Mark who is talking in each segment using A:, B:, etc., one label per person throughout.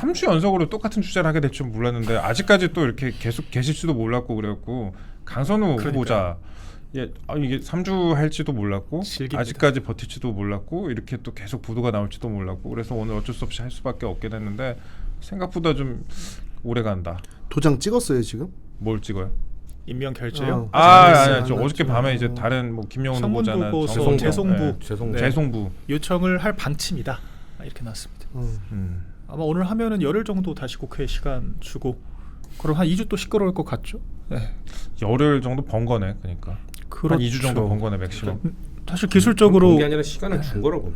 A: 3주 연속으로 똑같은 주제를 하게 될 줄 몰랐는데 아직까지 또 이렇게 계속 계실지도 몰랐고 그래갖고 강선우 후보자 이게 3주 할지도 몰랐고
B: 실기입니다.
A: 아직까지 버틸지도 몰랐고 이렇게 또 계속 보도가 나올지도 몰랐고 그래서 오늘 어쩔 수 없이 할 수밖에 없게 됐는데 생각보다 좀 오래 간다.
C: 도장 찍었어요 지금?
A: 뭘 찍어요?
B: 임명 결재요?
A: 아니 저 어저께 밤에 이제 다른 뭐 김영훈 후보자나
B: 보고서 재송부
A: 재송부
B: 요청을 할 방침이다 이렇게 나왔습니다. 아마 오늘 하면은 열흘 정도 다시 국회에 시간 주고 그럼 한 2주 또 시끄러울 것 같죠? 네.
A: 열흘 정도 번 거네 그러니까.
B: 그렇죠.
A: 한 2주 정도 번 거네 맥시멈.
B: 사실 기술적으로
D: 그게 아니라 시간을 준 거라고.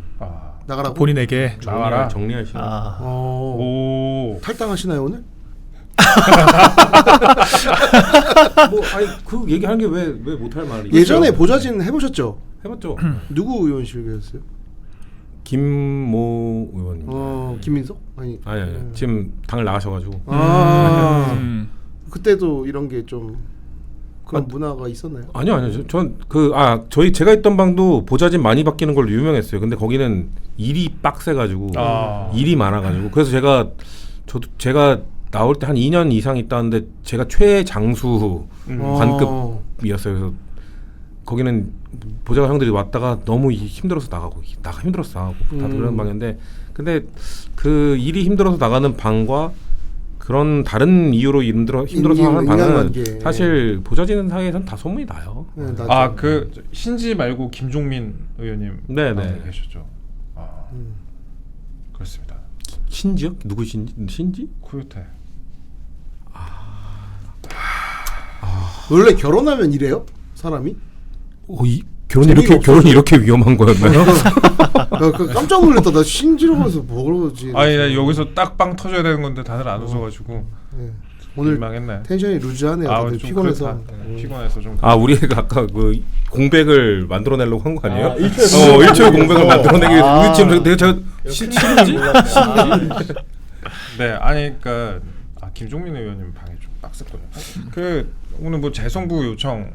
C: 나가라고?
B: 본인에게
A: 나가라
D: 정리할 시간.
A: 오
C: 탈당하시나요 오늘?
D: 뭐 아니 그 얘기하는 게 왜 못할 말이죠?
C: 예전에 보좌진 해보셨죠?
D: 해봤죠.
C: 누구 의원실이었어요?
D: 김모 의원님.
C: 김민석? 아니
D: 지금 당을 나가셔가지고.
C: 그때도 이런 게 좀 그런 문화가 있었나요?
D: 아니요. 제가 있던 방도 보좌진 많이 바뀌는 걸로 유명했어요. 근데 거기는 일이 빡세가지고 일이 많아가지고 그래서 제가 나올 때 한 2년 이상 있다는데 제가 최장수 관급이었어요. 그래서 거기는 보좌관 형들이 왔다가 너무 힘들어서 나가고 다들 그런 방인데 근데 그 일이 힘들어서 나가는 방과 그런 다른 이유로 힘들어서 하는 방은 사실 보좌진 사이에서는 다 소문이 나요.
A: 그 신지 말고 김종민 의원님
D: 네네
A: 계셨죠. 그렇습니다.
D: 신지요? 누구 신지?
A: 코요태.
C: 원래 결혼하면 이래요? 사람이?
D: 결혼이 이렇게 위험한 거였나요?
C: 깜짝 놀랐다. 나 신지로 가서 뭐 그러지?
A: 아니 나 여기서 딱 빵 터져야 되는 건데 다들 안 웃어가지고
C: 오늘
A: 망했네.
C: 텐션이 루즈하네요. 다들 피곤해서.
A: 피곤해서 좀.
D: 우리가 아까 그 공백을 만들어내려고 한 거 아니에요? 일초의 공백을 만들어내기 위해서 지금 내가 신지?
A: 네, 아니 그러니까 김종민 의원님 방이 좀 빡셌거든요. 오늘 뭐 재송부 요청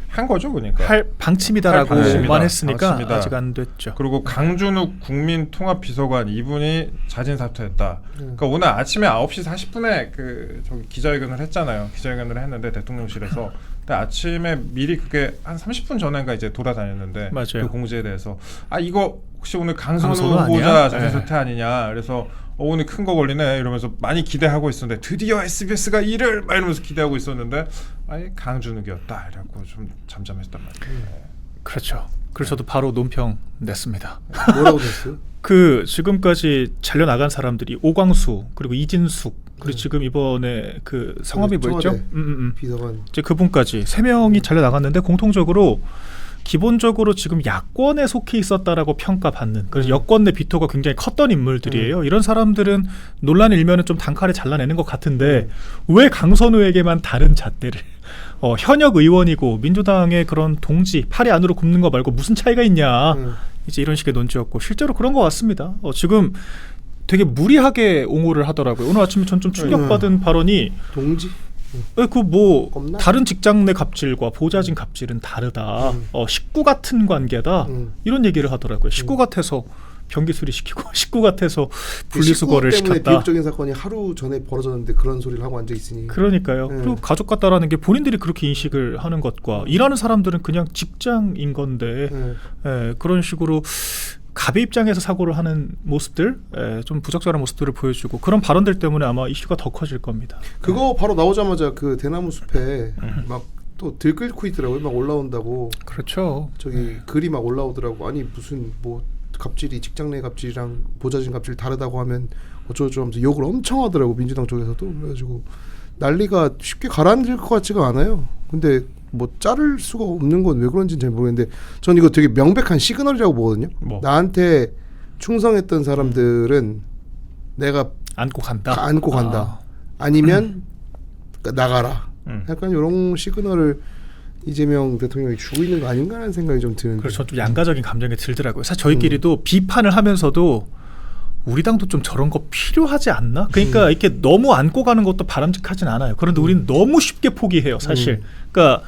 A: 한 거죠, 그러니까
B: 할 방침이다라고만 했으니까
A: 방침이다.
B: 아직 안 됐죠.
A: 그리고 강준욱 국민통합비서관 이분이 자진 사퇴했다. 그러니까 오늘 아침에 9시 40분에 저기 기자회견을 했잖아요. 기자회견을 했는데 대통령실에서 근데 아침에 미리 그게 한 30분 전인가 이제 돌아다녔는데
B: 맞아요.
A: 그 공지에 대해서 이거 혹시 오늘 강선우
B: 강선우
A: 후보자 자진 사퇴 아니냐. 그래서 오늘 큰 거 걸리네 이러면서 많이 기대하고 있었는데 드디어 SBS가 이를 막 이러면서 기대하고 있었는데 강준욱이었다 이래갖고 좀 잠잠했단 말이에요.
B: 그렇죠. 그래서 저도 바로 논평 냈습니다.
C: 뭐라고 됐어요?
B: 지금까지 잘려 나간 사람들이 오광수 그리고 이진숙 그리고 지금 이번에 성함이 뭐였죠?
C: 비서관
B: 이제 그분까지 3명이 잘려 나갔는데 공통적으로 기본적으로 지금 야권에 속해 있었다라고 평가받는 그래서 여권 내 비토가 굉장히 컸던 인물들이에요. 이런 사람들은 논란 일면은 좀 단칼에 잘라내는 것 같은데 왜 강선우에게만 다른 잣대를 현역 의원이고 민주당의 그런 동지 팔이 안으로 굽는 거 말고 무슨 차이가 있냐 이제 이런 식의 논지였고 실제로 그런 것 같습니다. 지금 되게 무리하게 옹호를 하더라고요. 오늘 아침에 전 좀 충격받은 발언이
C: 동지?
B: 다른 직장 내 갑질과 보좌진 갑질은 다르다. 식구 같은 관계다. 이런 얘기를 하더라고요. 식구 같아서 변기수리 시키고 식구 같아서 분리수거를
C: 식구 때문에
B: 시켰다.
C: 비극적인 사건이 하루 전에 벌어졌는데 그런 소리를 하고 앉아 있으니.
B: 그러니까요. 그리고 가족 같다라는 게 본인들이 그렇게 인식을 하는 것과 일하는 사람들은 그냥 직장인 건데 그런 식으로 갑의 입장에서 사고를 하는 모습들, 좀 부적절한 모습들을 보여주고 그런 발언들 때문에 아마 이슈가 더 커질 겁니다.
C: 그거 바로 나오자마자 그 대나무 숲에 막 또 들끓고 있더라고요. 막 올라온다고.
B: 그렇죠.
C: 저기 글이 막 올라오더라고. 아니 무슨 뭐 갑질이 직장 내 갑질이랑 보좌진 갑질 다르다고 하면 어쩌고저쩌고 하면서 욕을 엄청 하더라고 민주당 쪽에서도. 그래가지고 난리가 쉽게 가라앉을 것 같지가 않아요. 근데 뭐 자를 수가 없는 건 왜 그런지는 잘 모르겠는데 전 이거 되게 명백한 시그널이라고 보거든요. 나한테 충성했던 사람들은 내가
B: 안고 간다.
C: 아니면 나가라. 약간 이런 시그널을 이재명 대통령이 주고 있는 거 아닌가라는 생각이 좀 드는데.
B: 그래서 좀 양가적인 감정이 들더라고요. 사실 저희끼리도 비판을 하면서도 우리 당도 좀 저런 거 필요하지 않나? 그러니까 이렇게 너무 안고 가는 것도 바람직하진 않아요. 그런데 우리는 너무 쉽게 포기해요, 사실. 그러니까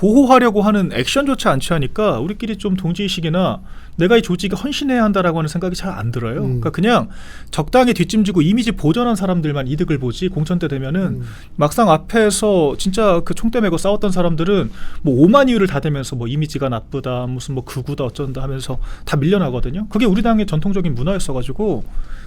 B: 보호하려고 하는 액션조차 안 취하니까 우리끼리 좀 동지의식이나 내가 이 조직에 헌신해야 한다라고 하는 생각이 잘 안 들어요. 그러니까 그냥 적당히 뒷짐지고 이미지 보전한 사람들만 이득을 보지 공천 때 되면은 막상 앞에서 진짜 그 총대 메고 싸웠던 사람들은 뭐 오만 이유를 다 대면서 뭐 이미지가 나쁘다 무슨 뭐 극우다 어쩐다 하면서 다 밀려나거든요. 그게 우리 당의 전통적인 문화였어가지고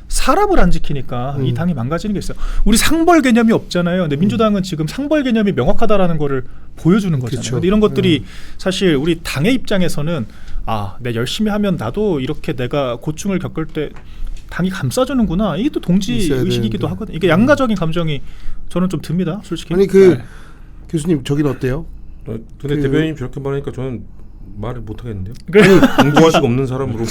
B: 사람을 안 지키니까 이 당이 망가지는 게 있어요. 우리 상벌 개념이 없잖아요. 근데 민주당은 지금 상벌 개념이 명확하다라는 거를 보여주는 거잖아요.
C: 그쵸.
B: 근데 이런 것들이 사실 우리 당의 입장에서는 내가 열심히 하면 나도 이렇게 내가 고충을 겪을 때 당이 감싸주는구나. 이게 또 동지 의식이기도 하거든요. 이게 양가적인 감정이 저는 좀 듭니다. 솔직히.
C: 아니 그 교수님 저기는 어때요?
D: 근데 대변인 저렇게 말하니까 저는 말을 못 하겠는데요.
B: 동지의식
D: 없는 사람으로.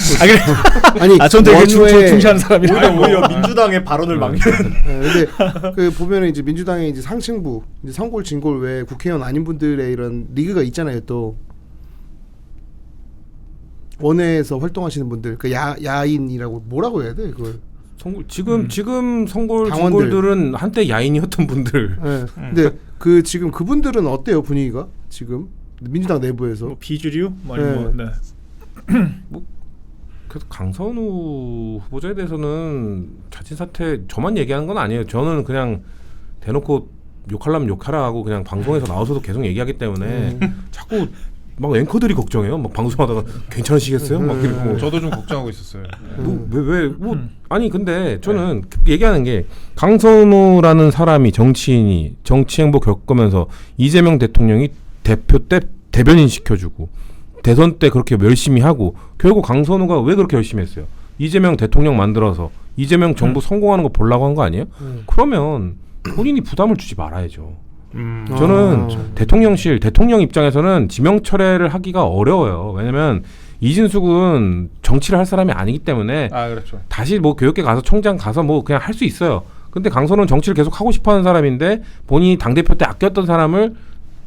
C: 아니
B: 전 되게
C: 원로에
B: 중시하는 사람이라.
E: 오히려 민주당의 발언을 막는.
C: 근데 그 보면은 이제 민주당의 이제 상층부, 이제 성골 진골 외에 국회의원 아닌 분들의 이런 리그가 있잖아요. 또 원외에서 활동하시는 분들, 그 야인이라고 뭐라고 해야 돼 그걸?
D: 지금 성골
C: 당원들.
D: 진골들은 한때 야인이었던 분들.
C: 네. 근데 그 지금 그분들은 어때요 분위기가 지금 민주당 내부에서?
B: 뭐 비주류, 뭐 아니면 네.
D: 그래서 강선우 후보자에 대해서는 자진 사퇴 저만 얘기하는 건 아니에요. 저는 그냥 대놓고 욕하려면 욕하라 하고 그냥 방송에서 나와서도 계속 얘기하기 때문에 자꾸 막 앵커들이 걱정해요. 막 방송하다가 괜찮으시겠어요? 막 이러고.
A: 저도 좀 걱정하고 있었어요.
D: 아니 근데 저는 얘기하는 게 강선우라는 사람이 정치인이 정치 행보 겪으면서 이재명 대통령이 대표 때 대변인 시켜주고 대선 때 그렇게 열심히 하고 결국 강선우가 왜 그렇게 열심히 했어요? 이재명 대통령 만들어서 이재명 정부 성공하는 거 보려고 한 거 아니에요? 그러면 본인이 부담을 주지 말아야죠. 저는 대통령 입장에서는 지명 철회를 하기가 어려워요. 왜냐면 이진숙은 정치를 할 사람이 아니기 때문에
A: 그렇죠.
D: 다시 뭐 교육계 가서 총장 가서 뭐 그냥 할 수 있어요. 근데 강선우는 정치를 계속 하고 싶어하는 사람인데 본인이 당대표 때 아꼈던 사람을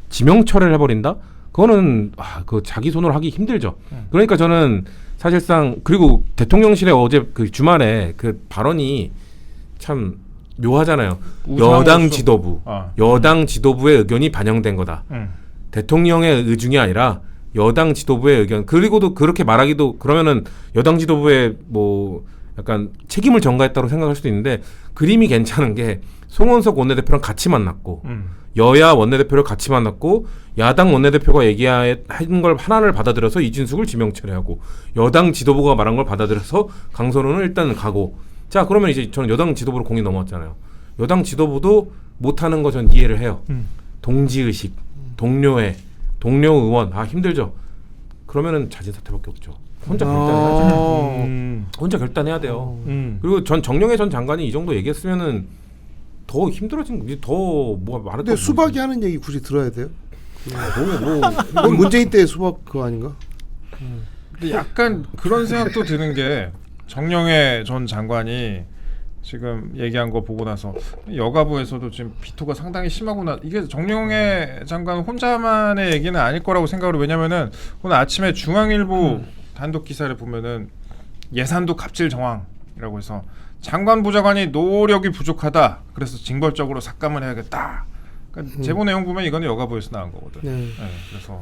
D: 지명 철회를 해버린다? 그거는 그 자기 손으로 하기 힘들죠. 그러니까 저는 사실상 그리고 대통령실에 어제 그 주말에 그 발언이 참 묘하잖아요. 여당 지도부의 의견이 반영된 거다. 대통령의 의중이 아니라 여당 지도부의 의견. 그리고도 그렇게 말하기도 그러면은 여당 지도부의 뭐 약간 책임을 전가했다고 생각할 수도 있는데 그림이 괜찮은 게 송원석 원내대표랑 같이 만났고 여야 원내대표를 같이 만났고 야당 원내대표가 얘기한 걸 하나를 받아들여서 이진숙을 지명 철회하고 여당 지도부가 말한 걸 받아들여서 강선우는 일단 가고 자 그러면 이제 저는 여당 지도부로 공이 넘어왔잖아요. 여당 지도부도 못하는 거 전 이해를 해요. 동지의식, 동료애, 동료 의원 힘들죠. 그러면은 자진 사퇴밖에 없죠. 혼자 결단해야죠. 혼자 결단해야 돼요. 그리고 전 정영애 전 장관이 이 정도 얘기했으면은 더 힘들어진 더 뭐가 말했던.
C: 근데 수박이 하는 얘기 굳이 들어야 돼요? 이건 문재인 때 수박 그거 아닌가?
A: 근데 약간 그런 생각도 드는 게 정영애 전 장관이 지금 얘기한 거 보고 나서 여가부에서도 지금 비토가 상당히 심하구나. 이게 정영애 장관 혼자만의 얘기는 아닐 거라고 생각을 왜냐면은 오늘 아침에 중앙일보 단독 기사를 보면은 예산도 갑질 정황이라고 해서 장관 보좌관이 노력이 부족하다. 그래서 징벌적으로 삭감을 해야겠다. 그러니까 제보 내용 보면 이거는 여가부에서 나온 거거든. 그래서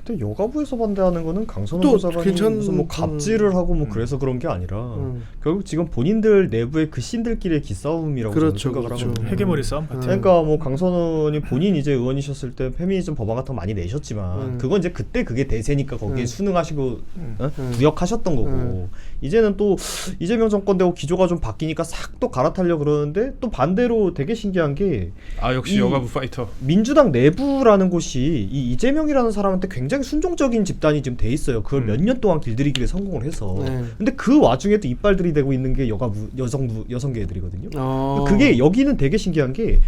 E: 근데 여가부에서 반대하는 거는 강선우
C: 또
E: 보좌관이 무슨 뭐 갑질을 하고 뭐 그래서 그런 게 아니라 결국 지금 본인들 내부의 그 신들끼리의 기싸움이라고 저는 생각을 하거든요.
B: 헤게모니 싸움 같은.
E: 그러니까 뭐 강선우님 본인 이제 의원이셨을 때 페미니즘 법안 같은 거 많이 내셨지만 그건 이제 그때 그게 대세니까 거기에 순응하시고 부역하셨던 거고 이제는 또 이재명 정권 되고 기조가 좀 바뀌니까 싹 또 갈아타려고 그러는데 또 반대로 되게 신기한 게
A: 역시 여가부 파이터.
E: 민주당 내부라는 곳이 이 이재명이라는 사람한테 굉장히 순종적인 집단이 지금 돼 있어요. 그걸 몇 년 동안 길들이기를 성공을 해서. 근데 그 와중에도 이빨들이 되고 있는 게 여성계 애들이거든요. 그게 여기는 되게 신기한 게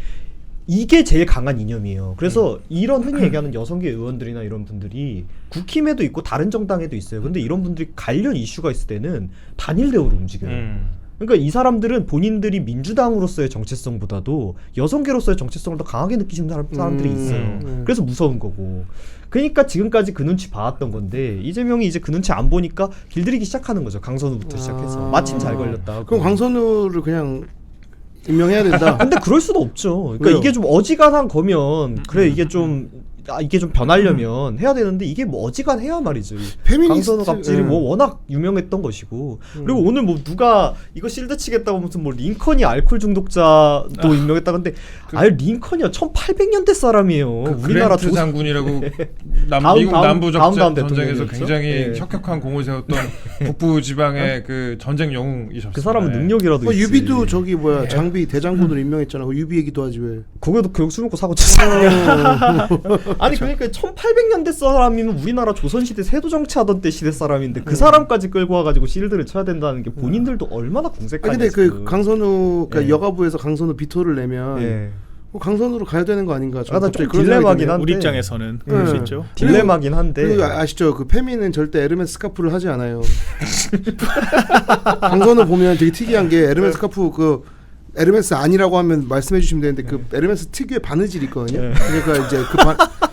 E: 이게 제일 강한 이념이에요. 그래서 이런 흔히 얘기하는 여성계 의원들이나 이런 분들이 국힘에도 있고 다른 정당에도 있어요. 근데 이런 분들이 관련 이슈가 있을 때는 단일 대우로 움직여요. 그러니까 이 사람들은 본인들이 민주당으로서의 정체성보다도 여성계로서의 정체성을 더 강하게 느끼시는 사람들이 있어요. 그래서 무서운 거고. 그러니까 지금까지 그 눈치 봐왔던 건데 이재명이 이제 그 눈치 안 보니까 길들이기 시작하는 거죠. 강선우부터 시작해서. 마침 잘 걸렸다.
C: 그럼 강선우를 그냥 임명해야 된다.
E: 근데 그럴 수도 없죠. 그러니까
C: 왜요?
E: 이게 좀 어지간한 거면 그래 이게 좀 이게 좀 변하려면 해야 되는데 이게 뭐 어지간해야 말이죠.
C: 페미니스트
E: 강선우 갑질이 뭐 워낙 유명했던 것이고 그리고 오늘 뭐 누가 이거 실드 치겠다고 무슨 뭐 링컨이 알코올 중독자도 유명했다 근데 링컨이요 1800년대 사람이에요.
A: 그
E: 우리나라
A: 그랜트 장군이라고 미국
E: 다음
A: 남부
E: 다음
A: 전쟁에서
E: 대통령이었죠?
A: 굉장히
E: 네.
A: 혁혁한 공을 세웠던 북부 지방의 그 전쟁 영웅이셨어요.
E: 그 사람은 능력이라도 있지.
C: 유비도 저기 뭐야 장비 대장군으로 임명했잖아. 그 유비 얘기도 하지 왜?
E: 거기도 교육 술 먹고 사고 쳤어요. 아니 그러니까 1800년대 사람이면 우리나라 조선시대 세도 정치하던 때 시대 사람인데 그 사람까지 끌고 와가지고 실드를 쳐야 된다는 게 본인들도 얼마나 궁색하냐.
C: 근데 그 강선우 그러니까 여가부에서 강선우 비토를 내면
E: 예.
C: 강선우로 가야 되는 거 아닌가? 저는
E: 나
C: 갑자기
E: 좀
C: 그런 생각이
E: 딜레마긴
C: 드네요.
E: 한데.
B: 우리 입장에서는 그럴 수 있죠.
E: 딜레마긴 한데.
C: 그리고 아시죠? 그 페미는 절대 에르메스 스카프를 하지 않아요. 강선우 보면 되게 특이한 게 에르메스 스카프 그 에르메스 아니라고 하면 말씀해 주시면 되는데 그 에르메스 특유의 바느질이 있거든요. 그러니까 이제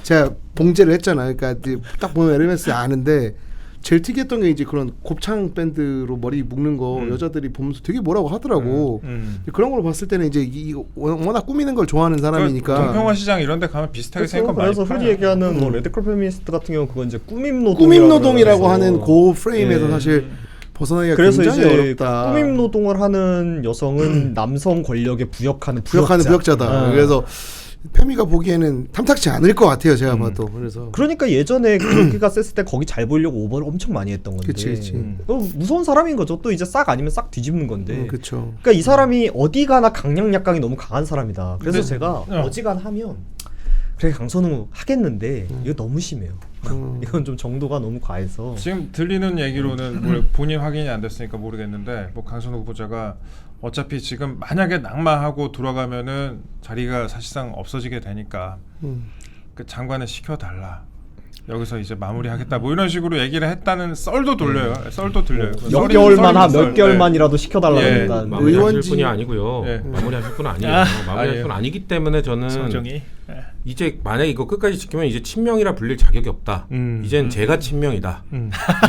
C: 제가 봉제를 했잖아요. 그러니까 이제 딱 보면 에르메스 아는데 제일 특이했던 게 이제 그런 곱창 밴드로 머리 묶는 거 여자들이 보면서 되게 뭐라고 하더라고. 그런 걸 봤을 때는 이제 이거 워낙 꾸미는 걸 좋아하는 사람이니까.
A: 동평화 시장 이런 데 가면 비슷하게 생긴 거 많이
E: 그래서 흔히
A: 팔아요.
E: 얘기하는 뭐 레드컬 페미니스트 같은 경우 그건 이제 꾸밈
C: 꾸밈노동이라고 하는 그 프레임에서 사실 벗어나기가
E: 그래서
C: 굉장히
E: 이제
C: 어렵다.
E: 꾸밈 노동을 하는 여성은 남성 권력에 부역하는
C: 부역자다. 그래서 페미가 보기에는 탐탁치 않을 것 같아요. 제가 봐도. 그래서
E: 그러니까 예전에 경기가 셌을 때 거기 잘 보이려고 오버를 엄청 많이 했던 건데.
C: 그치.
E: 무서운 사람인 거죠. 또 이제 싹 아니면 싹 뒤집는 건데.
C: 그렇죠.
E: 그러니까 이 사람이 어디 가나 강약 약강이 너무 강한 사람이다. 그래서
A: 근데-
E: 제가 어지간하면 그래 강선우 하겠는데 이거 너무 심해요. 이건 좀 정도가 너무 과해서.
A: 지금 들리는 얘기로는 뭐 본인 확인이 안 됐으니까 모르겠는데 뭐 강선우 후보자가 어차피 지금 만약에 낙마하고 돌아가면은 자리가 사실상 없어지게 되니까 그 장관을 시켜달라. 여기서 이제 마무리하겠다. 뭐 이런 식으로 얘기를 했다는 썰도 돌려요. 썰도 들려요.
E: 몇 개월만
A: 썰이
E: 몇
A: 썰.
E: 개월만이라도 시켜달라고
A: 예.
E: 한다는.
D: 마무리하실
C: 의원직-
D: 분이 아니고요.
A: 예.
D: 마무리하실 분은 아니에요. 마무리하실
A: 아니에요.
D: 분 아니기 때문에 저는
B: 성정이
D: 이제 만약에 이거 끝까지 지키면 이제 친명이라 불릴 자격이 없다. 이젠 제가 친명이다.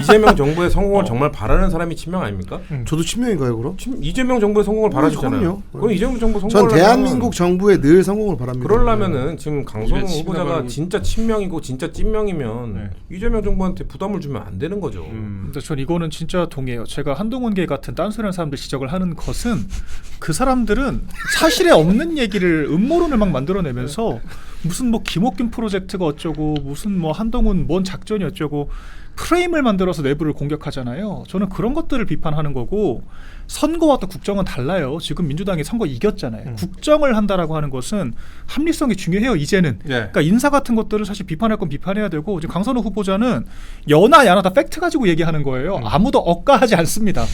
D: 이재명 정부의 성공을 정말 바라는 사람이 친명 아닙니까?
C: 저도 친명인가요, 그럼?
D: 이재명 정부의 성공을 바라시잖아요.
C: 그럼요.
D: 그럼 이재명 정부
C: 전
D: 성공을
C: 대한민국 정부의 늘 성공을 바랍니다.
D: 그러려면은 지금 강선우
A: 입에 침이
D: 후보자가
A: 나가고
D: 진짜 친명이고 진짜 찐명이면 이재명 정부한테 부담을 주면 안 되는 거죠.
B: 근데 전 이거는 진짜 동의해요. 제가 한동훈계 같은 딴소리하는 사람들 지적을 하는 것은 그 사람들은 사실에 없는 얘기를 음모론을 막 만들어내면서 무슨 뭐 김옥균 프로젝트가 어쩌고 무슨 뭐 한동훈 뭔 작전이 어쩌고 프레임을 만들어서 내부를 공격하잖아요. 저는 그런 것들을 비판하는 거고 선거와 또 국정은 달라요. 지금 민주당이 선거 이겼잖아요. 국정을 한다라고 하는 것은 합리성이 중요해요. 이제는.
A: 예.
B: 그러니까 인사 같은 것들을 사실 비판할 건 비판해야 되고 지금 강선우 후보자는 여나 야나 다 팩트 가지고 얘기하는 거예요. 아무도 억까하지 않습니다.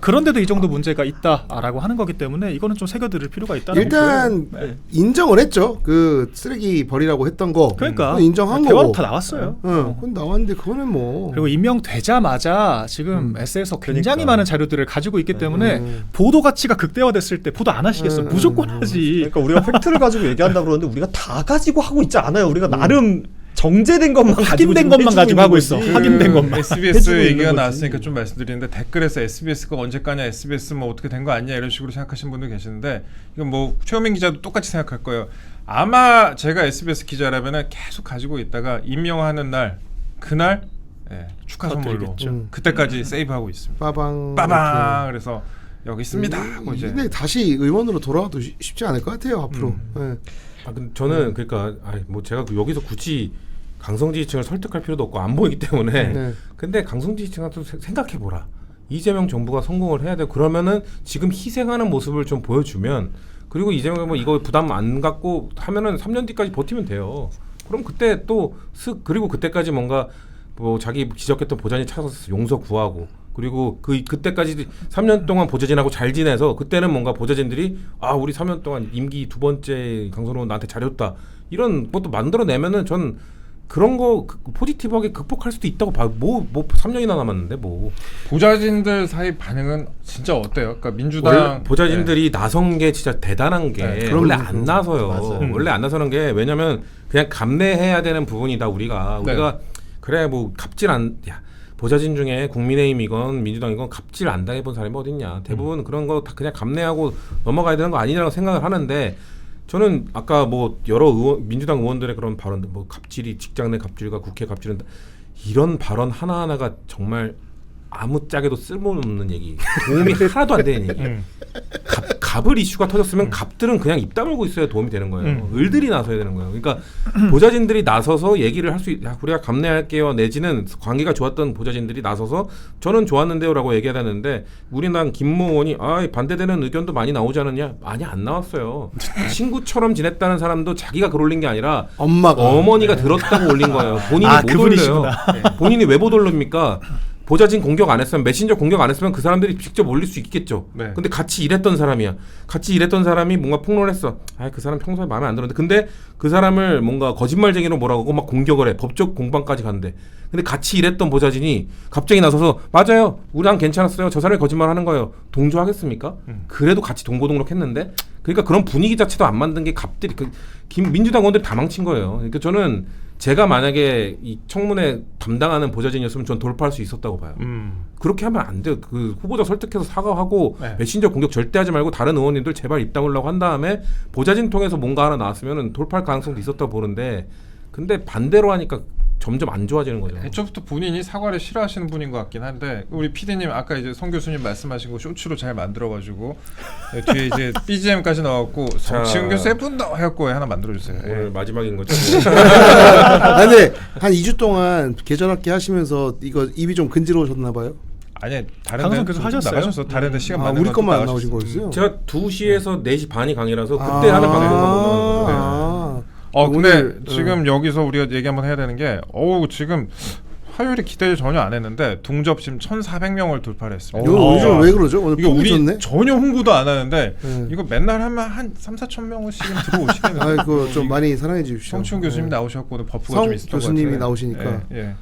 B: 그런데도 이 정도 문제가 있다라고 하는 거기 때문에 이거는 좀 새겨들을 필요가 있다는
C: 일단
B: 거고요. 네.
C: 인정을 했죠. 그 쓰레기 버리라고 했던 거.
B: 그러니까
C: 그건 인정한
B: 대화로
C: 거고.
B: 다 나왔어요.
C: 그건 나왔는데 그거는 뭐.
B: 그리고 임명되자마자 지금 S에서 굉장히
E: 그러니까.
B: 많은 자료들을 가지고 있기 때문에 보도 가치가 극대화됐을 때 보도 안 하시겠어? 무조건 하지.
E: 그러니까 우리가 팩트를 가지고 얘기한다 그러는데 우리가 다 가지고 하고 있지 않아요. 우리가 나름 정제된 것만
B: 확인된
E: 가지고
B: 것만 가지고 하고 있어. 확인된 것만.
A: SBS
E: 해주고 있는
A: 얘기가
E: 거지.
A: 나왔으니까 좀 말씀드리는데 댓글에서 SBS가 언제 까냐, SBS 뭐 어떻게 된 거 아니냐 이런 식으로 생각하시는 분들 계시는데 이건 뭐 최호민 기자도 똑같이 생각할 거예요. 아마 제가 SBS 기자라면은 계속 가지고 있다가 임명하는 날 그날 축하 선물로
B: 터뜨리겠죠.
A: 그때까지 세이브하고 있습니다.
C: 빠방.
A: 빠방 그래서 여기 있습니다. 하고 이제
C: 근데 다시 의원으로 돌아와도 쉽지 않을 것 같아요 앞으로. 예.
D: 근데 저는 그러니까 뭐 제가 여기서 굳이 강성 지지층을 설득할 필요도 없고 안 보이기 때문에
C: 네.
D: 근데 강성 지지층한테 생각해 보라. 이재명 정부가 성공을 해야 되고 그러면은 지금 희생하는 모습을 좀 보여주면 그리고 이재명 정부 이거 부담 안 갖고 하면은 3년 뒤까지 버티면 돼요. 그럼 그때 또 그리고 그때까지 뭔가 뭐 자기 지적했던 보좌진 찾아서 용서 구하고 그리고 그때까지 3년 동안 보좌진하고 잘 지내서 그때는 뭔가 보좌진들이 우리 3년 동안 임기 2번째 강선우 나한테 잘해줬다 이런 것도 만들어내면은 전 그런 거 포지티브하게 극복할 수도 있다고 봐요. 뭐 3년이나 남았는데 뭐
A: 보좌진들 사이 반응은 진짜 어때요? 그러니까 민주당
D: 원래 보좌진들이 나선 게 진짜 대단한 게 원래 안 나서요. 원래 안 나서는 게 왜냐면 그냥 감내해야 되는 부분이다 우리가 그래 뭐 갑질 보좌진 중에 국민의힘이건 민주당이건 갑질 안 당해본 사람이 어딨냐. 대부분 그런 거 다 그냥 감내하고 넘어가야 되는 거 아니냐고 생각을 하는데 저는 아까 뭐 여러 민주당 의원들의 그런 발언들, 뭐 갑질이 직장 내 갑질과 국회 갑질은 이런 발언 하나 하나가 정말 아무짝에도 쓸모없는 얘기, 도움이 하나도 안 되는 얘기. 갑을 이슈가 터졌으면 갑들은 그냥 입 다물고 있어야 도움이 되는 거예요. 을들이 나서야 되는 거예요. 그러니까 보좌진들이 나서서 얘기를 할 수 우리가 감내할게요 내지는 관계가 좋았던 보좌진들이 나서서 저는 좋았는데요라고 얘기해야 되는데 우리당 김모 의원이 반대되는 의견도 많이 나오지 않았냐? 많이 안 나왔어요. 친구처럼 지냈다는 사람도 자기가 글 올린 게 아니라 어머니가 들었다고 올린 거예요. 본인이 못 올려요. 본인이 왜 못 올립니까? 보좌진 공격 안 했으면, 메신저 공격 안 했으면 그 사람들이 직접 올릴 수 있겠죠.
A: 네.
D: 근데 같이 일했던 사람이야. 같이 일했던 사람이 뭔가 폭로했어. 그 사람 평소에 마음에 안 들었는데, 근데 그 사람을 뭔가 거짓말쟁이로 뭐라고 하고 막 공격을 해. 법적 공방까지 간대. 근데 같이 일했던 보좌진이 갑자기 나서서 맞아요, 우리랑 괜찮았어요, 저 사람이 거짓말하는 거예요, 동조하겠습니까? 그래도 같이 동고동락했는데. 그러니까 그런 분위기 자체도 안 만든 게 갑들이 민주당 의원들이 다 망친 거예요. 그러니까 저는 제가 만약에 이 청문회 담당하는 보좌진이었으면 전 돌파할 수 있었다고 봐요. 그렇게 하면 안 돼요. 그 후보자 설득해서 사과하고 메신저 공격 절대 하지 말고 다른 의원님들 제발 입 다물라고 한 다음에 보좌진 통해서 뭔가 하나 나왔으면 돌파할 가능성도 있었다고 보는데, 근데 반대로 하니까 점점 안 좋아지는 거죠.
A: 애초부터 본인이 사과를 싫어하시는 분인 것 같긴 한데, 우리 PD님 아까 이제 송 교수님 말씀하신 거 쇼츠로 잘 만들어가지고 뒤에 이제 BGM까지 나왔고 성치훈 교수 예쁜다 해갖고 하나 만들어주세요.
D: 오늘 마지막인 거죠.
C: 근데 한 2주 동안 계절학기 하시면서 이거 입이 좀 근지러우셨나 봐요.
A: 아니 다른
B: 방송
A: 데
B: 계속 하셨어요?
A: 나가셔서 다른 데 시간 맞는
C: 우리
A: 건
C: 것만 안
A: 나가실
C: 나오신
A: 수 있어요.
C: 거였어요?
D: 제가 2시에서 4시 반이 강의라서 그때 하는 방송만 못 나오는 거예요.
A: 근데
C: 오늘,
A: 지금 여기서 우리가 얘기 한번 해야 되는 게, 지금 화요일에 기대를 전혀 안 했는데 동접 지금 1,400명을 돌파를 했습니다.
C: 이거 요즘 왜 그러죠? 오늘
A: 이거 우리
C: 좋네?
A: 전혀 홍보도 안 하는데 이거 맨날 하면 한 3-4천 명씩은 들어오시겠네요.
C: 아이고 좀 많이 사랑해 주십시오.
A: 성치훈 교수님 나오셨고 오늘 버프가
C: 성
A: 좀 있었던 것 같아요.
C: 교수님이 나오시니까.
A: 예.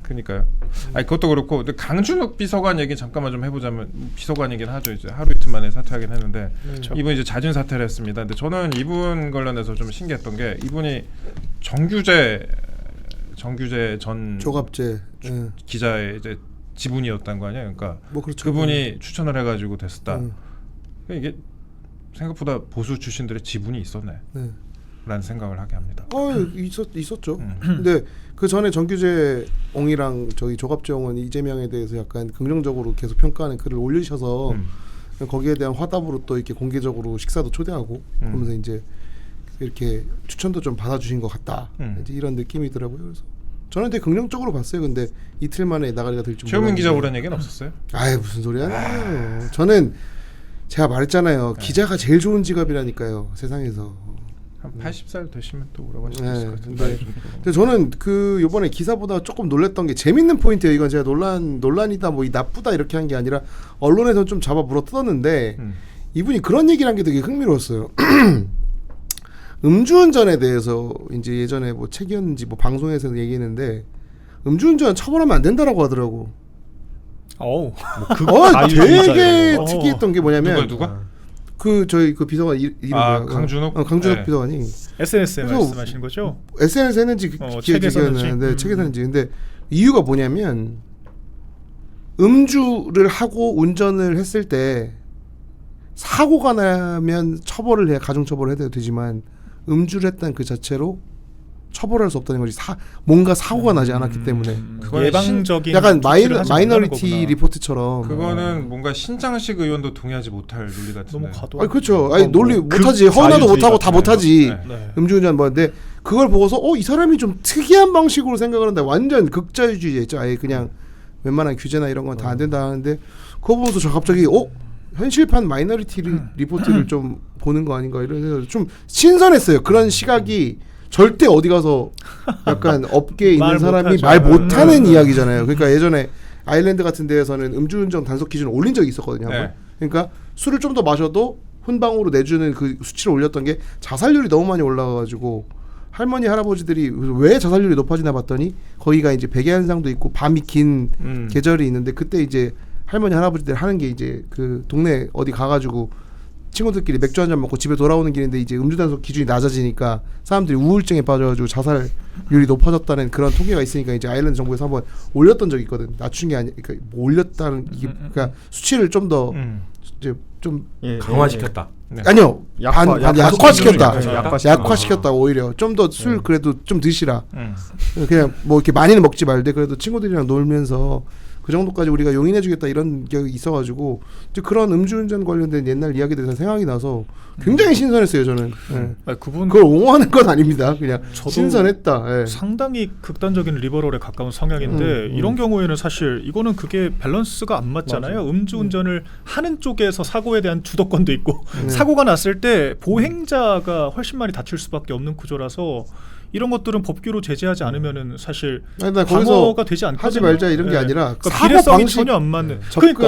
A: 그러니까요. 그것도 그렇고, 근데 강준욱 비서관 얘기 잠깐만 좀 해보자면, 비서관이긴 하죠. 이제 하루 이틀 만에 사퇴하긴 했는데 이분 이제 자진 사퇴를 했습니다. 근데 저는 이분 관련해서 좀 신기했던 게, 이분이 정규재 전
C: 조갑제
A: 기자의 이제 지분이었던 거 아니에요. 그러니까
C: 뭐 그렇죠.
A: 그분이 추천을 해가지고 됐었다. 그러니까 이게 생각보다 보수 출신들의 지분이 있었네. 라는 생각을 하게 합니다.
C: 있었죠. 근데 그 전에 정규재 옹이랑 저기 조갑재 옹은 이재명에 대해서 약간 긍정적으로 계속 평가하는 글을 올리셔서 거기에 대한 화답으로 또 이렇게 공개적으로 식사도 초대하고 그러면서 이제 이렇게 추천도 좀 받아주신 것 같다. 이제 이런 느낌이더라고요. 그래서 저는 되게 긍정적으로 봤어요. 근데 이틀 만에 나가리가 될 줄 몰랐는데.
A: 최우민 기자 오라는 얘기는 없었어요?
C: 무슨 소리 하나요? 저는 제가 말했잖아요. 기자가 제일 좋은 직업이라니까요, 세상에서.
A: 한 80살 되시면 또 오라고 하실 수 있을 것 같은데.
C: 근데 저는 그 요번에 기사보다 조금 놀랬던 게 재밌는 포인트예요. 이건 제가 논란이다 뭐 나쁘다 이렇게 한 게 아니라 언론에서 좀 잡아 물어 뜯었는데 이분이 그런 얘기를 한 게 되게 흥미로웠어요. 음주운전에 대해서 이제 예전에 뭐 책이었는지 뭐 방송에서 얘기했는데 음주운전 처벌하면 안 된다라고 하더라고. 되게 특이했던 게 뭐냐면
A: 누가?
C: 그 저희 그 비서관 이름이 뭐야?
A: 강준욱?
C: 강준욱
A: 네.
C: 비서관이
B: SNS에 말씀하시는 거죠?
C: SNS 했는지
B: 책에서는지.
C: 책에서는지. 근데 이유가 뭐냐면 음주를 하고 운전을 했을 때 사고가 나면 처벌을 해, 가중 처벌을 해도 되지만 음주를 했다는 그 자체로 처벌할 수 없다는 거지. 뭔가 사고가 나지 않았기 때문에.
B: 예방적인
C: 약간
B: 조치를 하지
C: 마이너리티
B: 못하는 거구나.
C: 리포트처럼.
A: 그거는 뭔가 신장식 의원도 동의하지 못할 논리 같은데.
B: 너무 과도.
C: 그렇죠. 논리 못하지. 허은아도 못하고 다 못하지.
B: 네.
C: 음주운전 뭐인데 그걸 보고서 이 사람이 좀 특이한 방식으로 생각을 한다. 완전 극자유주의자. 아예 그냥 웬만한 규제나 이런 건 다 안 된다 하는데 그거 보면서 저 갑자기 현실판 마이너리티 리포트를 좀 보는 거 아닌가 이런 생각이 좀 신선했어요. 그런 시각이 절대 어디 가서 약간 업계에 있는 사람이 말 못하는 이야기잖아요. 그러니까 예전에 아일랜드 같은 데에서는 음주운전 단속 기준을 올린 적이 있었거든요.
A: 네.
C: 그러니까 술을 좀 더 마셔도 훈방으로 내주는 그 수치를 올렸던 게 자살률이 너무 많이 올라가가지고 할머니 할아버지들이 왜 자살률이 높아지나 봤더니 거기가 이제 백의 현상도 있고 밤이 긴 계절이 있는데 그때 이제 할머니 할아버지들 하는 게 이제 그 동네 어디 가가지고 친구들끼리 맥주 한잔 먹고 집에 돌아오는 길인데 이제 음주단속 기준이 낮아지니까 사람들이 우울증에 빠져가지고 자살률이 높아졌다는 그런 통계가 있으니까 이제 아일랜드 정부에서 한번 올렸던 적이 있거든. 낮춘 게 아니, 그러니까 뭐 올렸다는 이게 그러니까 수치를 좀 더 이제 좀
E: 예,
D: 강화시켰다.
A: 네.
C: 아니요 약화시켰다.
E: 네,
C: 약화시켰다 오히려 좀 더 술 그래도 좀 드시라.
A: 음.
C: 그냥 뭐 이렇게 많이는 먹지 말되 그래도 친구들이랑 놀면서 그 정도까지 우리가 용인해주겠다 이런 게 있어가지고 이제 그런 음주운전 관련된 옛날 이야기들이 다 생각이 나서 굉장히 신선했어요 저는. 예.
B: 아니, 그분
C: 그걸 옹호하는 건 아닙니다. 그냥
B: 저도
C: 신선했다. 예.
B: 상당히 극단적인 리버럴에 가까운 성향인데 이런 경우에는 사실 이거는 그게 밸런스가 안 맞잖아요. 음주운전을 하는 쪽에서 사고에 대한 주도권도 있고 사고가 났을 때 보행자가 훨씬 많이 다칠 수밖에 없는 구조라서 이런 것들은 법규로 제재하지 않으면은 사실
C: 아니, 나
B: 방어가 되지 않거든요.
C: 하지 말자 이런 게
B: 예.
C: 아니라
B: 그러니까
C: 사고
B: 비례성이
C: 방식-
B: 전혀 안 맞는.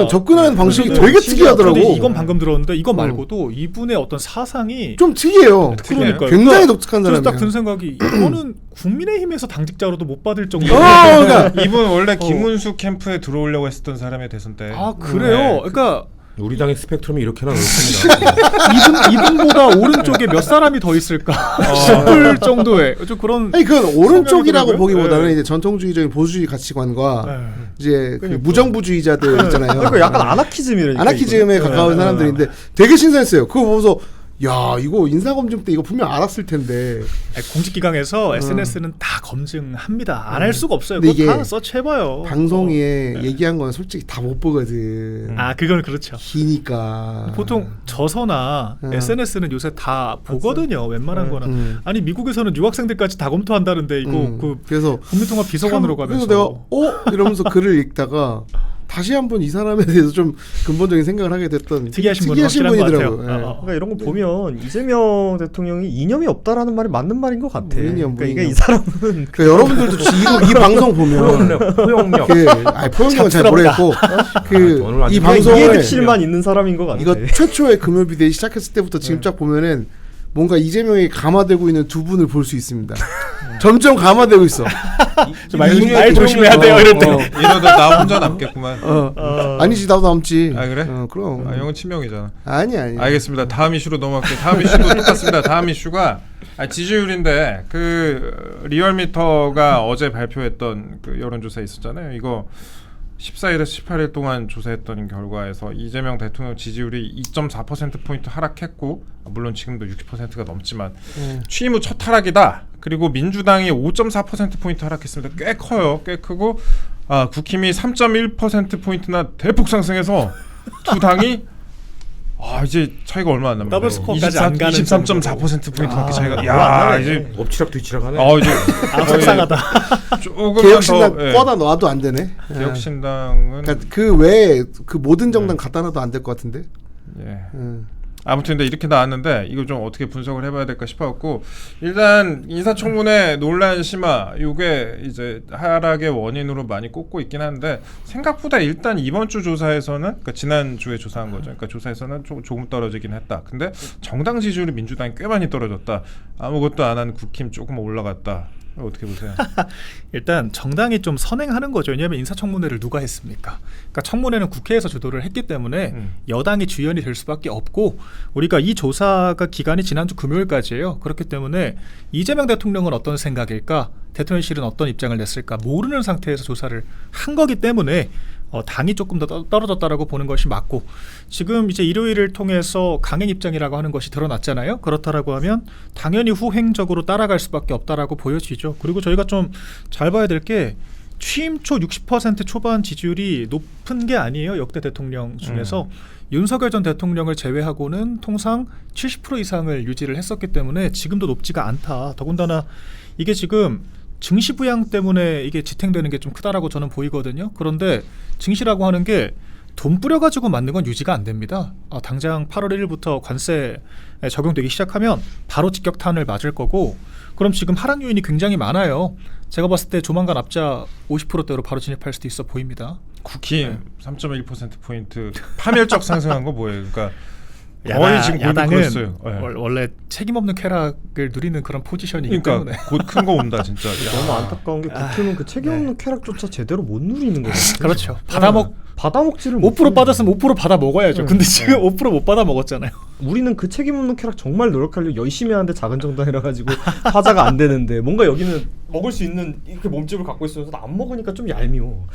C: 접근하는 방식이
B: 네.
C: 되게 특이하더라고.
B: 근데 이건 방금 들었는데 이거 말고도 이분의 어떤 사상이
C: 좀 특이해요.
B: 그러니까요.
C: 굉장히 독특한
B: 그래서
C: 사람이에요.
B: 딱 든 생각이 이거는 국민의힘에서 당직자로도 못 받을 정도.
C: 그러니까
A: 이분 원래 김문수 캠프에 들어오려고 했었던 사람의 대선 때.
B: 아 그래요.
A: 네.
B: 그러니까
D: 우리 당의 스펙트럼이 이렇게나 넓습니다.
B: 이분보다 오른쪽에 몇 사람이 더 있을까 싶을 정도의 좀 그런.
C: 아니 그건 오른쪽이라고
B: 생각이
C: 보기보다는
B: 들고요.
C: 이제 전통주의적인 보수주의 가치관과
B: 네.
C: 이제 그
B: 그러니까.
C: 무정부주의자들 있잖아요.
E: 그러니까 약간 아나키즘이라니까.
C: 아나키즘에
E: 이거는.
C: 가까운
B: 네.
C: 사람들인데 되게 신선했어요. 그거 보면서 야 이거 인사검증 때 이거 분명 알았을 텐데
B: 아니, 공직기강에서 SNS는 다 검증합니다. 안 할 수가 없어요.
C: 근데
B: 그거
C: 이게
B: 다 서치해봐요.
C: 방송에 얘기한 건 솔직히 다 못 보거든.
B: 아 그건 그렇죠.
C: 기니까
B: 보통 저서나 SNS는 요새 다 보거든요. 웬만한 거는. 아니 미국에서는 유학생들까지 다 검토한다는데 이거 그
C: 그래서
B: 국민통합 비서관으로 가면서.
C: 그래서 내가 이러면서 글을 읽다가 다시 한번 이 사람에 대해서 좀 근본적인 생각을 하게 됐던
B: 특이하신 분은 확실한 것
C: 분이더라고요.
B: 같아요.
C: 예.
E: 그러니까 이런 거 보면 이재명 대통령이 이념이 없다라는 말이 맞는 말인 것 같아.
C: 무이념,
E: 그러니까 이게
C: 무이념.
E: 이 사람은
C: 그러니까 여러분들도 이 방송 보면
D: 포용력.
C: 포용력은 잘 모르겠고
D: 오늘
C: 이
D: 완전
C: 방송을
E: 이해득실만 있는 사람인 것 같아.
C: 이거 최초의 금요비대위 시작했을 때부터 지금 딱 보면은 뭔가 이재명이 감화되고 있는 두 분을 볼 수 있습니다. 점점 감화되고 있어.
B: 말 조심해야 돼요. 이럴 때.
A: 이러다 나 혼자 남겠구만.
C: 아니지 나도 남지.
A: 아 그래?
C: 그럼.
A: 아 형은 치명이잖아.
C: 아니.
A: 알겠습니다. 다음 이슈로 넘어갈게요. 다음 이슈도 똑같습니다. 다음 이슈가 지지율인데 그 리얼미터가 어제 발표했던 그 여론조사 있었잖아요. 이거 14일에서 18일 동안 조사했던 결과에서 이재명 대통령 지지율이 2.4%포인트 하락했고 물론 지금도 60%가 넘지만 취임 후 첫 하락이다. 그리고 민주당이 5.4%포인트 하락했습니다. 꽤 커요. 꽤 크고 국힘이 3.1%포인트나 대폭 상승해서 두 당이 이제 차이가 얼마 안 납니다.
B: 더블 스코어까지 안 가는
A: 23.4%포인트밖에 차이가. 야 이제
D: 엎치락 뒤치락하네.
A: 이제
B: 속상하다.
A: 조금만
C: 개혁신당
A: 더
C: 꽂아 놔도 안 되네.
A: 개혁신당은
C: 그러니까 그 외에 그 모든 정당 갖다 놔도 안 될 것 같은데.
A: 예. 아무튼 근데 이렇게 나왔는데 이거 좀 어떻게 분석을 해봐야 될까 싶어갖고 일단 인사청문회 논란 심화 요게 이제 하락의 원인으로 많이 꼽고 있긴 한데 생각보다 일단 이번 주 조사에서는 그러니까 지난 주에 조사한 거죠. 그러니까 조사에서는 조금 떨어지긴 했다. 근데 정당 지지율이 민주당이 꽤 많이 떨어졌다. 아무것도 안 한 국힘 조금 올라갔다. 어떻게 보세요?
B: 일단 정당이 좀 선행하는 거죠. 왜냐하면 인사청문회를 누가 했습니까? 그러니까 청문회는 국회에서 주도를 했기 때문에 여당이 주연이 될 수밖에 없고 우리가 이 조사가 기간이 지난주 금요일까지예요. 그렇기 때문에 이재명 대통령은 어떤 생각일까? 대통령실은 어떤 입장을 냈을까? 모르는 상태에서 조사를 한 거기 때문에 당이 조금 더 떨어졌다라고 보는 것이 맞고 지금 이제 일요일을 통해서 강행 입장이라고 하는 것이 드러났잖아요. 그렇다라고 하면 당연히 후행적으로 따라갈 수밖에 없다라고 보여지죠. 그리고 저희가 좀 잘 봐야 될 게 취임 초 60% 초반 지지율이 높은 게 아니에요. 역대 대통령 중에서 윤석열 전 대통령을 제외하고는 통상 70% 이상을 유지를 했었기 때문에 지금도 높지가 않다. 더군다나 이게 지금 증시 부양 때문에 이게 지탱되는 게 좀 크다라고 저는 보이거든요. 그런데 증시라고 하는 게 돈 뿌려가지고 만든 건 유지가 안 됩니다. 당장 8월 1일부터 관세 적용되기 시작하면 바로 직격탄을 맞을 거고 그럼 지금 하락 요인이 굉장히 많아요. 제가 봤을 때 조만간 앞자 50%대로 바로 진입할 수도 있어 보입니다.
A: 국힘 3.1%포인트 파멸적 상승한 거 뭐예요? 그러니까
B: 거의
A: 지금
B: 야당은
A: 네.
B: 원래 책임 없는 쾌락을 누리는 그런 포지션이기
A: 그러니까
B: 때문에
A: 곧 큰 거 온다 진짜.
E: 너무 안타까운 게 국힘은 그 책임 없는 쾌락조차 제대로 못 누리는 거거든요.
B: 그렇죠.
E: 받아먹지를
B: 5% 받았으면 5% 받아 먹어야죠. 근데 지금 5% 못 받아 먹었잖아요.
E: 우리는 그 책임 없는 쾌락 정말 노력하려 열심히 하는데 작은 정당이라 가지고 화자가 안 되는데 뭔가 여기는 먹을 수 있는 이렇게 몸집을 갖고 있어서 안 먹으니까 좀 얄미워.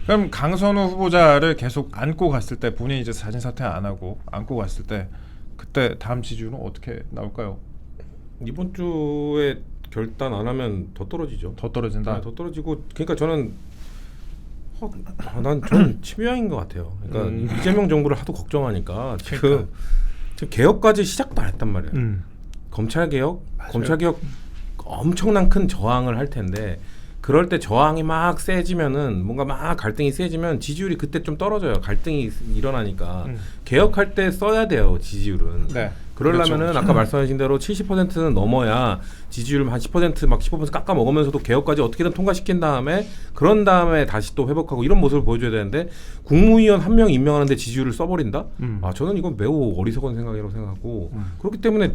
A: 그럼 강선우 후보자를 계속 안고 갔을 때 본인이 이제 자진 사퇴 안 하고 안고 갔을 때 그때 다음 지지율은 어떻게 나올까요?
D: 이번 주에 결단 안 하면 더 떨어지죠.
A: 더 떨어진다.
D: 네, 더 떨어지고 그러니까 저는 저는 치명인 것 같아요. 그러니까 이재명 정부를 하도 걱정하니까 지금 개혁까지 시작도 안 했단 말이에요. 검찰 개혁 엄청난 큰 저항을 할 텐데 그럴 때 저항이 막 세지면은 뭔가 막 갈등이 세지면 지지율이 그때 좀 떨어져요. 갈등이 일어나니까 개혁할 때 써야 돼요. 지지율은.
A: 네.
D: 그러려면은
A: 그렇죠.
D: 아까 말씀하신 대로 70%는 넘어야 지지율 한 10% 막 15% 깎아 먹으면서도 개혁까지 어떻게든 통과시킨 다음에 그런 다음에 다시 또 회복하고 이런 모습을 보여줘야 되는데 국무위원 한 명 임명하는데 지지율을 써버린다? 아 저는 이건 매우 어리석은 생각이라고 생각하고 그렇기 때문에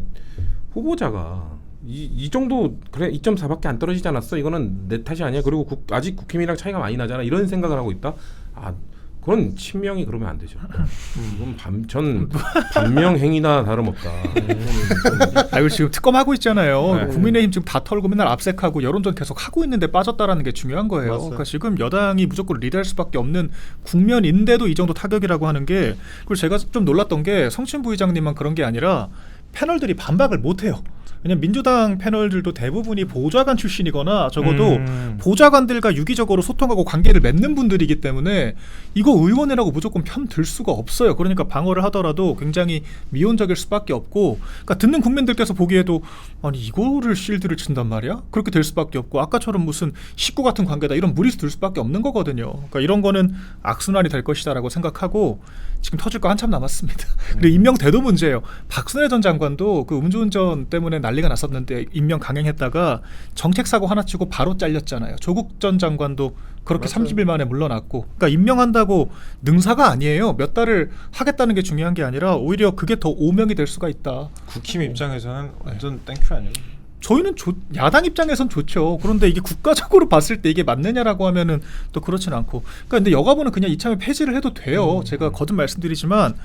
D: 후보자가 이 정도 그래 2.4밖에 안 떨어지지 않았어? 이거는 내 탓이 아니야. 그리고 아직 국힘이랑 차이가 많이 나잖아. 이런 생각을 하고 있다. 아 그건 친명이 그러면 안 되죠. 이건 전 반명 행위나 다름없다.
B: 아유 지금 특검하고 있잖아요.
A: 네.
B: 국민의힘 지금 다 털고 맨날 압색하고 여론전 계속 하고 있는데 빠졌다라는 게 중요한 거예요.
E: 맞아요.
B: 그러니까 지금 여당이 무조건 리드할 수밖에 없는 국면인데도 이 정도 타격이라고 하는 게 그리고 제가 좀 놀랐던 게 성신 부의장님만 그런 게 아니라 패널들이 반박을 못 해요. 왜냐면 민주당 패널들도 대부분이 보좌관 출신이거나 적어도 보좌관들과 유기적으로 소통하고 관계를 맺는 분들이기 때문에 이거 의원이라고 무조건 편 들 수가 없어요. 그러니까 방어를 하더라도 굉장히 미온적일 수밖에 없고 그러니까 듣는 국민들께서 보기에도 아니 이거를 실드를 친단 말이야? 그렇게 될 수밖에 없고 아까처럼 무슨 식구 같은 관계다 이런 무리수 들 수밖에 없는 거거든요. 그러니까 이런 거는 악순환이 될 것이다라고 생각하고 지금 터질 거 한참 남았습니다. 그리고 임명제도 문제예요. 박순애 전 장관도 그 음주운전 때문에 난리가 났었는데 임명 강행했다가 정책 사고 하나 치고 바로 잘렸잖아요. 조국 전 장관도 그렇게
C: 맞아요.
B: 30일 만에 물러났고, 그러니까 임명한다고 능사가 아니에요. 몇 달을 하겠다는 게 중요한 게 아니라 오히려 그게 더 오명이 될 수가 있다.
A: 국힘 입장에서는 완전 땡큐 아니에요?
B: 저희는 야당 입장에선 좋죠. 그런데 이게 국가적으로 봤을 때 이게 맞느냐라고 하면은 또 그렇진 않고. 그러니까 근데 여가부는 그냥 이참에 폐지를 해도 돼요. 제가 거듭 말씀드리지만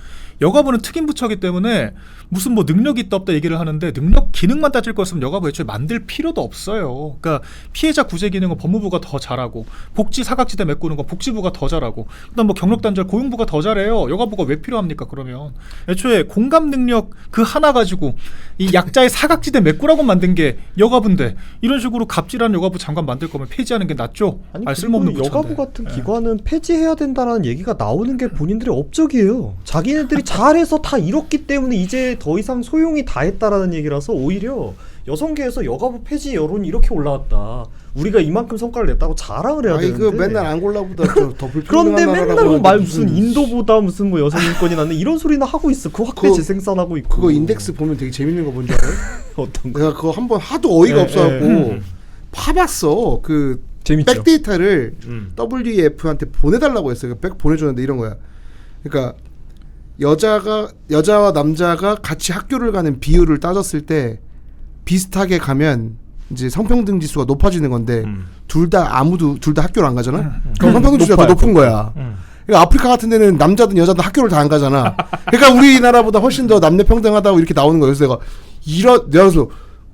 B: 여가부는 특임 부처기 때문에 무슨 뭐 능력이 있다 없다 얘기를 하는데 능력 기능만 따질 것으면 여가부 애초에 만들 필요도 없어요. 그러니까 피해자 구제 기능은 법무부가 더 잘하고 복지 사각지대 메꾸는 건 복지부가 더 잘하고 그다음 뭐 경력 단절 고용부가 더 잘해요. 여가부가 왜 필요합니까? 그러면 애초에 공감 능력 그 하나 가지고 이 약자의 사각지대 메꾸라고 만든 게 여가부인데 이런 식으로 갑질하는 여가부 장관 만들 거면 폐지하는 게 낫죠.
E: 아니
B: 쓸모없는
E: 그리고 여가부
B: 부처인데.
E: 같은 기관은 폐지해야 된다는 얘기가 나오는 게 본인들의 업적이에요. 자기네들이 잘해서 다 이뤘기 때문에 이제 더 이상 소용이 다했다라는 얘기라서 오히려 여성계에서 여가부 폐지 여론이 이렇게 올라왔다. 우리가 이만큼 성과를 냈다고 자랑을 해야
C: 아니
E: 되는데.
C: 그 맨날 안골라보다 더 불편한
E: 그런데 맨날
C: 나라라고
E: 뭐 말
C: 하는데
E: 무슨 인도보다 무슨 뭐 여성 인권이 낫네 이런 소리나 하고 있어. 그 확대
C: 그거-
E: 재생산하고 있고.
C: 그거 인덱스 보면 되게 재밌는 거 뭔지 알아요?
E: 어떤 거?
C: 내가 그거 한번 하도 어이가 없어갖고 파봤어. 그
E: 재밌죠.
C: 백데이터를 WEF한테 보내달라고 했어요. 백 보내줬는데 이런 거야. 그러니까 여자와 남자가 같이 학교를 가는 비율을 따졌을 때 비슷하게 가면 이제 성평등 지수가 높아지는 건데 둘 다 학교를 안 가잖아. 그럼 성평등 지수가 더 높은 거야. 그러니까 아프리카 같은 데는 남자든 여자든 학교를 다 안 가잖아. 그러니까 우리나라보다 훨씬 더 남녀 평등하다고 이렇게 나오는 거예요. 그래서 내가 그래서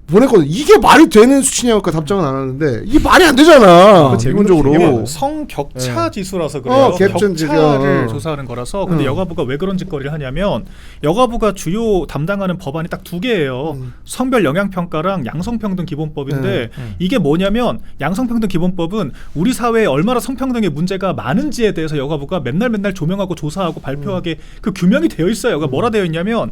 C: 보냈거든. 이게 말이 되는 수치냐고 답장은 안 하는데 이게 말이 안 되잖아. 기본적으로.
B: 성격차 지수라서 그래요.
C: 갭전
B: 격차를
C: 지수.
B: 조사하는 거라서. 근데 여가부가 왜 그런 짓거리를 하냐면 여가부가 주요 담당하는 법안이 딱 두 개예요. 성별 영향평가랑 양성평등 기본법인데 이게 뭐냐면 양성평등 기본법은 우리 사회에 얼마나 성평등의 문제가 많은지에 대해서 여가부가 맨날 조명하고 조사하고 발표하게 그 규명이 되어 있어요. 그러니까 뭐라 되어 있냐면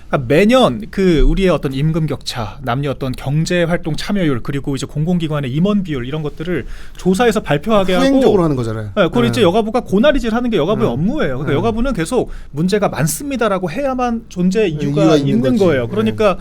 B: 그러니까 매년 그 우리의 어떤 임금 격차, 남녀 어떤 경제 활동 참여율 그리고 이제 공공기관의 임원 비율 이런 것들을 조사해서 발표하게 하고
C: 후행적으로 하는 거잖아요.
B: 네, 그걸 이제 여가부가 고나리질 하는 게 여가부의 업무예요. 그러니까
C: 네.
B: 여가부는 계속 문제가 많습니다라고 해야만 존재 이유가
C: 이유가
B: 있는
C: 있는 거지.
B: 거예요. 그러니까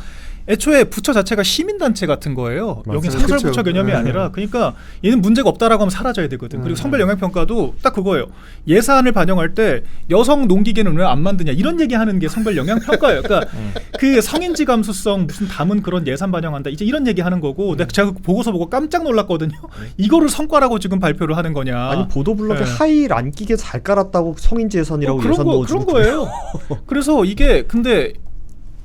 B: 애초에 부처 자체가 시민단체 같은 거예요.
C: 맞아요.
B: 여기 상설부처
C: 그쵸.
B: 개념이
C: 네.
B: 아니라 그러니까 얘는 문제가 없다라고 하면 사라져야 되거든. 그리고 성별 영향평가도 딱 그거예요. 예산을 반영할 때 여성 농기계는 왜 안 만드냐 이런 얘기하는 게 성별 영향평가예요. 그러니까 그 성인지 감수성 무슨 담은 그런 예산 반영한다 이제 이런 얘기하는 거고 제가 그 보고서 보고 깜짝 놀랐거든요. 이거를 성과라고 지금 발표를 하는 거냐.
E: 아니 보도블럭에
B: 네.
E: 하이힐 안 끼게 잘 깔았다고 성인지 예산이라고
B: 그런
E: 예산
B: 거
E: 넣어주고
B: 그런 거예요. 그래서 이게 근데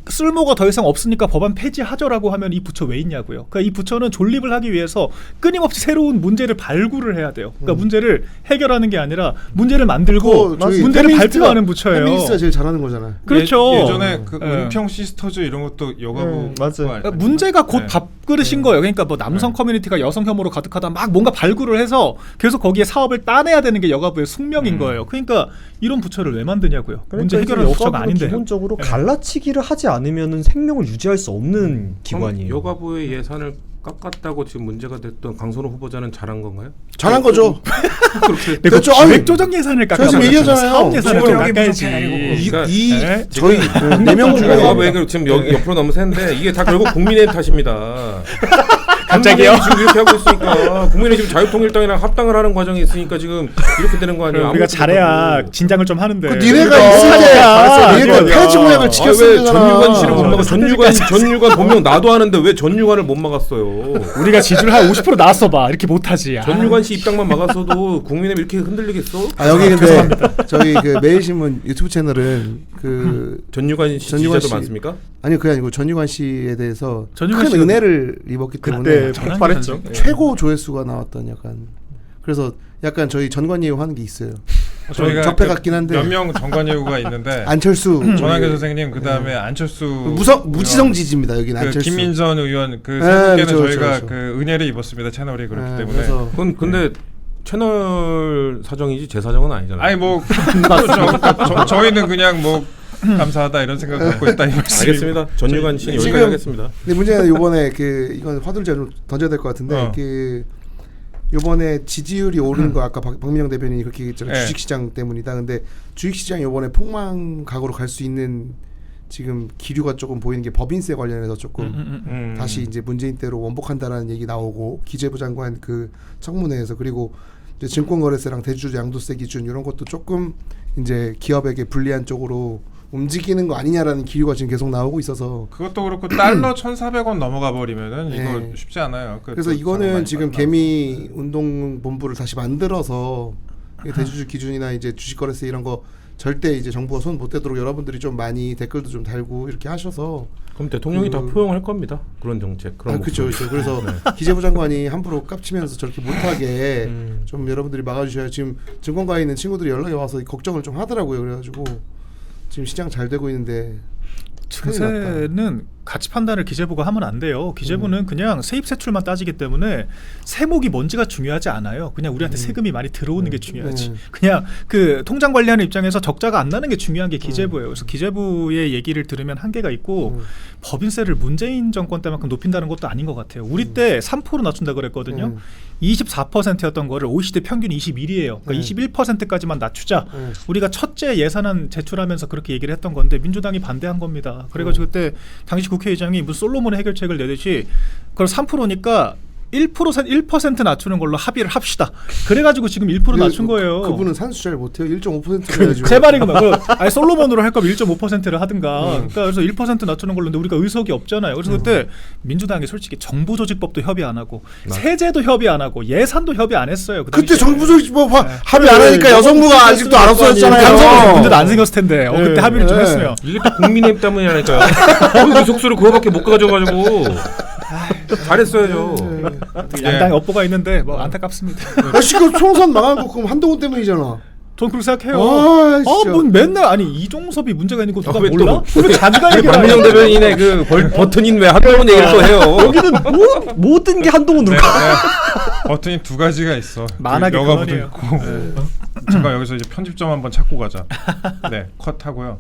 B: 쓸모가 더 이상 없으니까 법안 폐지하죠라고 하면 이 부처 왜 있냐고요. 그러니까 이 부처는 존립을 하기 위해서 끊임없이 새로운 문제를 발굴을 해야 돼요. 그러니까 문제를 해결하는 게 아니라 문제를 만들고
C: 저희
B: 문제를
C: 페미니스트가-
B: 발표하는 부처예요.
C: 페미니스트가 제일 잘하는 거잖아요.
B: 그렇죠.
A: 예전에 그
B: 예.
A: 은평 시스터즈 이런 것도 여가부
E: 맞아요.
B: 그러니까 문제가 곧
A: 네.
B: 밥그릇인 거예요. 그러니까 뭐 남성 커뮤니티가 여성 혐오로 가득하다 막 뭔가 발굴을 해서 계속 거기에 사업을 따내야 되는 게 여가부의 숙명인 거예요. 그러니까 이런 부처를 왜 만드냐고요. 문제
E: 그러니까
B: 해결하는
E: 이제
B: 부처가
E: 여가부는
B: 아닌데.
E: 기본적으로 갈라치기를 하지 않으면은 생명을 유지할 수 없는 기관이에요.
D: 여가부의 예산을 깎았다고 지금 문제가 됐던 강선호 후보자는 잘한 건가요?
C: 잘한 거죠.
D: 그렇게
B: 근데
C: 그렇죠.
B: 그
C: 아니,
B: 예산을
C: 제가 지금 얘기하잖아요.
B: 사업 예산을 좀
A: 지금
B: 깎아야지.
C: 이 저희 4명 중에
D: 여가부 얘기를 지금 옆으로 너무 새는데 이게 다 결국 국민의힘 탓입니다.
B: 갑자기요?
D: 국민의힘이 지금 이렇게 하고 있으니까 국민의힘 자유통일당이랑 합당을 하는 과정이 있으니까 지금 이렇게 되는 거 아니에요?
B: 우리가
D: 아무것도
B: 잘해야
D: 못하고.
B: 진작을 좀 하는데.
C: 니네가 있을 때 니네가 폐지 공약을 지켰어야
D: 왜
C: 되잖아.
D: 전유관 씨를 못 막아? 전유관 본명 나도 하는데 왜 전유관을 못 막았어요?
B: 우리가 지지율 한 50% 나왔어 봐. 이렇게 못하지.
D: 전유관 씨 입당만 막았어도 국민의힘 이렇게 흔들리겠어?
C: 아 여기 근데 저희 그 매일신문 유튜브 채널은 그
D: 전유관 씨
C: 전유관
D: 지지자도
C: 씨-
D: 많습니까?
C: 아니 그게 아니고 전유관 씨에 대해서
B: 전유관
C: 큰
B: 씨가
C: 은혜를 입었기 때문에
B: 그때 폭발했죠.
C: 최고 조회수가 나왔던 약간 그래서 약간 저희 전관예우 하는 게 있어요.
A: 저희가
C: 적폐 같긴 한데
A: 몇 명 정관예우가 있는데
C: 안철수
A: 전한계 선생님 그 다음에 안철수
C: 무지성 지지입니다. 여기는
A: 그
C: 안철수.
A: 김민전 의원 그
C: 네,
A: 세 분께는
C: 그렇죠,
A: 저희가
C: 그렇죠.
A: 그 은혜를 입었습니다. 채널이 그렇기
C: 네,
A: 때문에.
C: 그래서
D: 그건 근데 채널 사정이지 제 사정은 아니잖아요.
A: 아니 뭐 저희는 그냥 뭐 감사하다 이런 생각 갖고 있다 이 말씀.
D: 알겠습니다. 전유관 씨는
C: 지금-
D: 여기까지 하겠습니다.
C: 근데 문제는 요번에 그 이건 화두를 좀 던져야 될 것 같은데 그 요번에 지지율이 오른 거 아까 박민영 대변인이 그렇게 얘기했잖아요.
A: 네.
C: 주식시장 때문이다. 근데 주식시장 요번에 폭망각으로 갈 수 있는 지금 기류가 조금 보이는 게 법인세 관련해서 조금 다시 이제 문재인 때로 원복한다라는 얘기 나오고 기재부 장관 그 청문회에서 그리고 이제 증권거래세랑 대주주 양도세 기준 이런 것도 조금 이제 기업에게 불리한 쪽으로 움직이는 거 아니냐라는 기류가 지금 계속 나오고 있어서
A: 그것도 그렇고 달러 1,400원 넘어가 버리면은 이거
C: 네.
A: 쉽지 않아요.
C: 그래서 이거는 지금 개미 운동 본부를 다시 만들어서 이 대주주 기준이나 이제 주식거래세 이런 거 절대 이제 정부가 손 못 대도록 여러분들이 좀 많이 댓글도 좀 달고 이렇게 하셔서
D: 그럼 대통령이 다 포용할 겁니다. 그런 정책, 그런
C: 그렇죠.
D: 목소리.
C: 그래서 기재부 장관이 함부로 깝치면서 저렇게 못하게 좀 여러분들이 막아주셔야 지금 증권가에 있는 친구들이 연락이 와서 걱정을 좀 하더라고요. 그래가지고 지금 시장 잘 되고 있는데 큰일 났다.
B: 증세는 가치 판단을 기재부가 하면 안 돼요. 기재부는 그냥 세입 세출만 따지기 때문에 세목이 뭔지가 중요하지 않아요. 그냥 우리한테 세금이 많이 들어오는 게 중요하지. 그냥 그 통장 관리하는 입장에서 적자가 안 나는 게 중요한 게 기재부예요. 그래서 기재부의 얘기를 들으면 한계가 있고 법인세를 문재인 정권 때만큼 높인다는 것도 아닌 것 같아요. 우리 때 3% 낮춘다 그랬거든요. 24%였던 거를 OECD 평균이 21이에요. 그러니까 21%까지만 낮추자. 우리가 첫째 예산안 제출하면서 그렇게 얘기를 했던 건데 민주당이 반대한 겁니다. 그래가지고 그때 당시 국회의장이 무슨 솔로몬의 해결책을 내듯이 그걸 3%니까 1% 낮추는 걸로 합의를 합시다. 그래가지고 지금 1% 낮춘 거예요.
C: 그분은 산수 잘 못해요. 1.5%를 해가지고
B: 제 말이구나. 아니 솔로몬으로 할 거면 1.5%를 하든가. 그러니까 그래서 1% 낮추는 걸로. 근데 우리가 의석이 없잖아요. 그래서 그때 민주당이 솔직히 정부조직법도 협의 안 하고 세제도 협의 안 하고 예산도 협의 안 했어요. 그
C: 그때
B: 당시에.
C: 정부조직법 합의 안 하니까 여성부가 아직도 안 없어졌잖아요.
B: 감성 문제도 안 생겼을 텐데. 그때 합의를 좀 했으면.
D: 이게 다 국민의힘 때문이라니까요. 그 속수를 그거밖에 못 가져가지고 잘했어요.
B: 양당에 업보가 있는데 뭐 안타깝습니다.
C: 야, 지금 총선 망한 거 그럼 한동훈 때문이잖아.
B: 전 그렇게 생각해요.
C: 아, 진짜.
B: 뭔 맨날 아니 이종섭이 문제가 있는 거 누가
D: 왜 또?
B: 몰라? 왜 자기가 얘기를
D: 박민영 대변인의 그 버튼인 왜 한동훈 얘기를 또 해요.
E: 여기는 모든 게 한동훈으로 가.
A: 버튼이 두 가지가 있어.
B: 만하게
A: 여가부도
B: 그만해요.
A: 있고. 잠깐 여기서 이제 편집점 한번 찾고 가자. 네, 컷하고요.